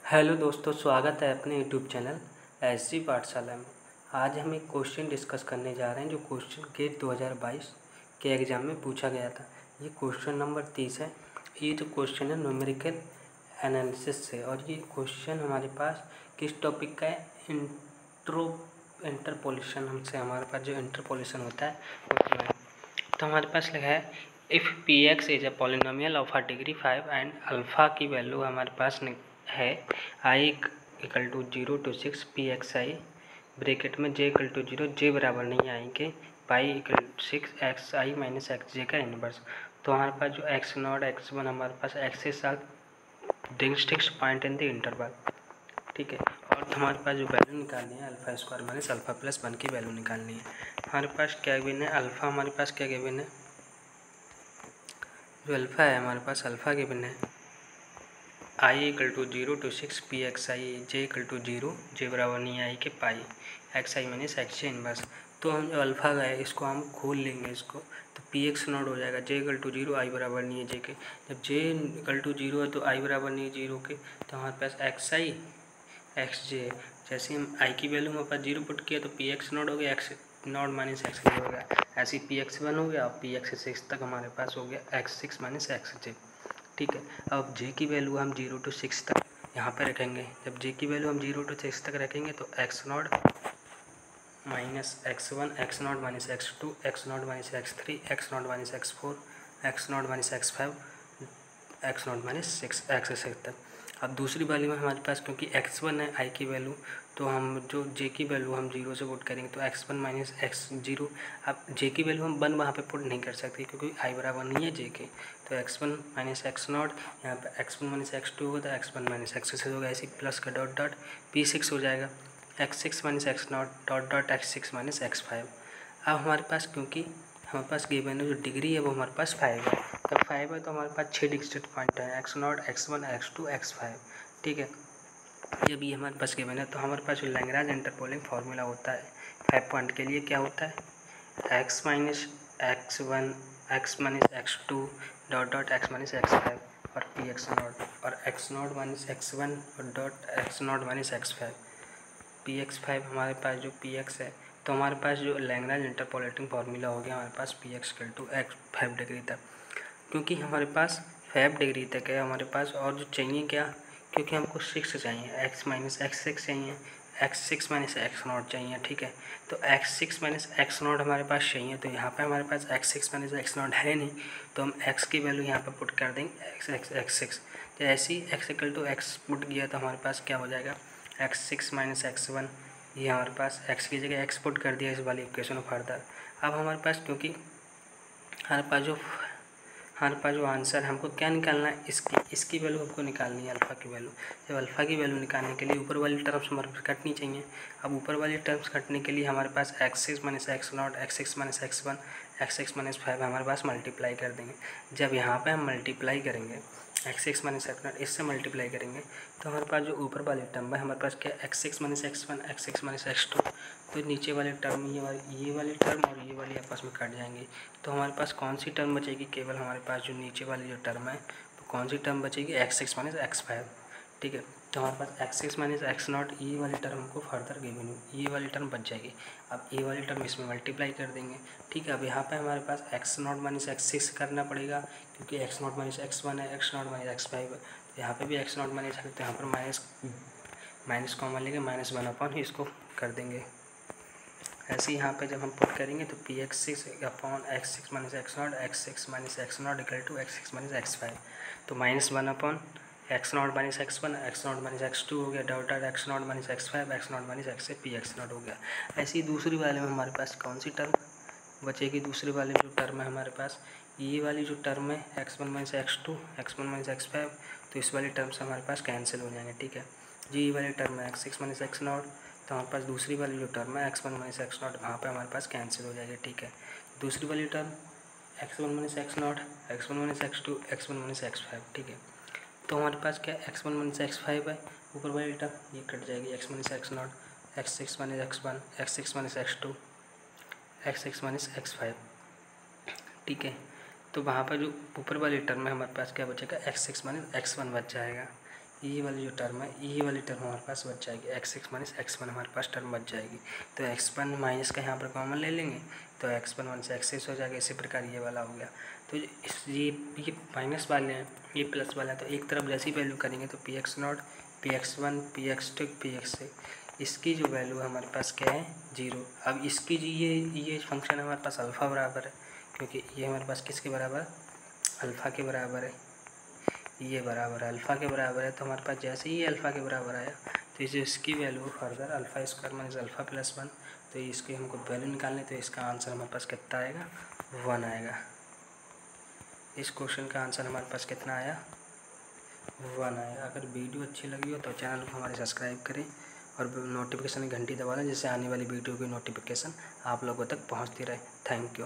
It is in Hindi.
हेलो दोस्तों, स्वागत है अपने यूट्यूब चैनल एसजी पाठशाला में। आज हम एक क्वेश्चन डिस्कस करने जा रहे हैं जो क्वेश्चन गेट 2022 के एग्ज़ाम में पूछा गया था। ये क्वेश्चन नंबर 30 है। ये जो क्वेश्चन है न्यूमेरिकल एनालिसिस से, और ये क्वेश्चन हमारे पास किस टॉपिक का है? इंटरपोलेशन। हमसे हमारे पास जो इंटरपोलेशन होता है उसमें तो हमारे पास लिखा है if p x is a polynomial of degree 5 and alpha की वैल्यू हमारे पास है i equal to 0 to 6 p x i bracket में जे इक्वल टू 0, जे बराबर नहीं आएंगे pi equal to 6 x i minus x j का इनवर्स। तो हमारे पास जो एक्स नॉट एक्स वन हमारे पास एक्स के साथ distinct point in the interval, ठीक है। और हमारे पास जो वैल्यू निकालनी है alpha square minus alpha plus 1 की वैल्यू निकालनी है। हमारे पास क्या गिवन है? अल्फ़ा हमारे पास क्या गिवन है? जो अल्फ़ा है हमारे पास अल्फ़ा गिवन है i equal to 0 to 6 p x i, j equal to 0, j बराबर नहीं आई के pi x i minus x j inverse. तो हम जो अल्फ़ा का है इसको हम खोल लेंगे इसको, तो पी एक्स नॉट हो जाएगा जे इक्वल टू 0, आई बराबर नहीं है जे के। जब जे इक्वल टू 0 है तो आई बराबर नहीं है 0 के, तो हमारे पास एक्स आई एक्स जे। जैसे हम आई की वैल्यू हमारे पास 0 पुट किया तो पी एक्स नॉट हो गया, एक्स नॉट माइनस एक्स जे हो गया। ऐसे पी एक्स वन हो गया और पी एक्स 6 तक हमारे पास हो गया एक्स 6 माइनस एक्स जे, ठीक है। अब जे की वैल्यू हम 0 to 6 तक यहाँ पर रखेंगे। जब जे की वैल्यू हम 0 to 6 तक रखेंगे तो x not minus x one, x not minus x two, x not minus x three, x not minus x four, x not minus x five, x not minus six, x six तक। अब दूसरी वाली में हमारे पास क्योंकि एक्स वन है आई की वैल्यू, तो हम जो जे की वैल्यू हम 0 से पुट करेंगे तो x one minus x zero. अब जे की वैल्यू हम 1 वहाँ पे पुट नहीं कर सकते क्योंकि आई बराबर नहीं है जे के, तो x one minus x not, यहाँ पे x one minus x two होगा तो x one minus x six होगा। ऐसे प्लस का डॉट डॉट पी सिक्स हो जाएगा, X six minus x not dot dot x six minus x five. अब हमारे पास क्योंकि हमारे पास गिवन है जो डिग्री है वो हमारे पास 5 है, जब 5 है तो हमारे पास 6 डिजिट पॉइंट है x not, x one, x two, x five, ठीक है। जब ये हमारे पास गिवन है तो हमारे पास जो लैग्रांज इंटरपोलिंग फार्मूला होता है 5 पॉइंट के लिए क्या होता है? X minus x one, x minus x to dot dot x minus x five और पी एक्स नॉट, और x not minus x one dot X not minus x five, P x five हमारे पास जो पी एक्स है। तो हमारे पास जो लैग्रांज इंटरपोलेटिंग फार्मूला हो गया हमारे पास p x equal to x 5 degree तक, क्योंकि हमारे पास 5 डिग्री तक है हमारे पास। और जो चाहिए क्या? क्योंकि हमको 6 चाहिए, एक्स माइनस एक्स सिक्स चाहिए, x six minus x nought चाहिए, ठीक है। तो x six minus x nought हमारे पास चाहिए, तो यहाँ पे हमारे पास x six minus x nought है नहीं, तो हम एक्स की वैल्यू यहाँ पे पुट कर देंगे एक्स एक्स एक्स सिक्स। तो ऐसे ही X equal to X put किया तो हमारे पास क्या हो जाएगा? X six minus x one, ये हमारे पास एक्स की जगह एक्स पुट कर दिया इस वाली इक्वेशन फर्दर। अब हमारे पास क्योंकि हमारे पास जो आंसर है हमको क्या निकालना है? इसकी वैल्यू हमको निकालनी है, अल्फ़ा की वैल्यू। जब अल्फ़ा की वैल्यू निकालने के लिए ऊपर वाली टर्म्स हमारे पास कटनी चाहिए। अब ऊपर वाली टर्म्स कटने के लिए हमारे पास x six minus x not, x six minus x one, x six minus five हमारे पास मल्टीप्लाई कर देंगे। जब यहाँ पर हम मल्टीप्लाई करेंगे x six minus x not, इससे मल्टीप्लाई करेंगे तो हमारे पास जो ऊपर वाले टर्म है हमारे पास क्या? X six minus x one, x six minus x two. तो नीचे वाले टर्म ये वाली टर्म और ये वाली आपस में कट जाएंगी, तो हमारे पास कौन सी टर्म बचेगी? केवल हमारे पास जो नीचे वाली जो टर्म है तो कौन सी टर्म बचेगी? X six minus x five, ठीक है। तो हमारे पास x six minus x nought, ये वाली टर्म को फर्दर गिवन, ये वाली टर्म बच जाएगी। अब ये वाली टर्म इसमें मल्टीप्लाई कर देंगे, ठीक है। अब यहाँ पे हमारे पास X not minus x six करना पड़ेगा क्योंकि X not minus x one है, x not minus x five है, तो यहाँ पे भी एक्स नॉट माइनस है, तो यहाँ पर माइनस कॉमन लेंगे, माइनस वन अपॉन इसको कर देंगे। ऐसे ही यहाँ पे जब हम पुट करेंगे तो P X six upon X six minus x not, x six minus x nought equal to x six minus x five, तो minus one upon X not minus x one, x not minus x two हो गया, dot dot X not minus x five, x not minus X से पी एक्स नॉट हो गया। ऐसे ही दूसरी वाले में हमारे पास कौन सी टर्म बचेगी? दूसरी वाले जो टर्म है हमारे पास, ये वाली जो टर्म है x one minus x two, x one minus x five, तो इस वाली टर्म से हमारे पास कैंसिल हो जाएंगे, ठीक है जी। ये वाली टर्म है x six minus x not, तो हमारे पास दूसरी वाली जो टर्म है x one minus x not, वहाँ पर हमारे पास कैंसिल हो जाएगी, ठीक है। दूसरी वाली term x one minus x not, x one minus x two, x one minus x five, ठीक है। तो हमारे पास क्या x one minus x five है, ऊपर वाली टर्म ये कट जाएगी, x minus x not, x six minus x one, x six minus x two, x six minus x five, ठीक है। तो वहाँ पर जो ऊपर वाली टर्म है हमारे पास क्या बचेगा? X six minus x one बच जाएगा, ये वाली जो टर्म है, ये वाली टर्म हमारे पास बच जाएगी, x6 माइनस x1 हमारे पास टर्म बच जाएगी। तो x1 माइनस का यहाँ पर कॉमन ले लेंगे तो x1 माइनस x6 हो जाएगा। इसी प्रकार ये वाला हो गया। तो ये माइनस वाले हैं, ये प्लस वाला है, तो एक तरफ जैसी वैल्यू करेंगे तो px0, px1, px2, px6, इसकी जो वैल्यू हमारे पास क्या है 0। अब इसकी जी ये फंक्शन हमारे पास अल्फ़ा बराबर है, क्योंकि ये हमारे पास किसके बराबर, अल्फ़ा के बराबर है। ये बराबर है अल्फ़ा के बराबर है, तो हमारे पास जैसे ही अल्फ़ा के बराबर आया तो इसे इसकी value further alpha square minus alpha plus 1, तो इसकी हमको वैल्यू निकालनी, तो इसका आंसर हमारे पास कितना आएगा, 1 आएगा। इस क्वेश्चन का आंसर हमारे पास कितना आया, 1 आएगा। अगर वीडियो अच्छी लगी हो तो चैनल को हमारे सब्सक्राइब करें और नोटिफिकेशन की घंटी दबा दें, जिससे आने वाली वीडियो की नोटिफिकेशन आप लोगों तक पहुँचती रहे। Thank you.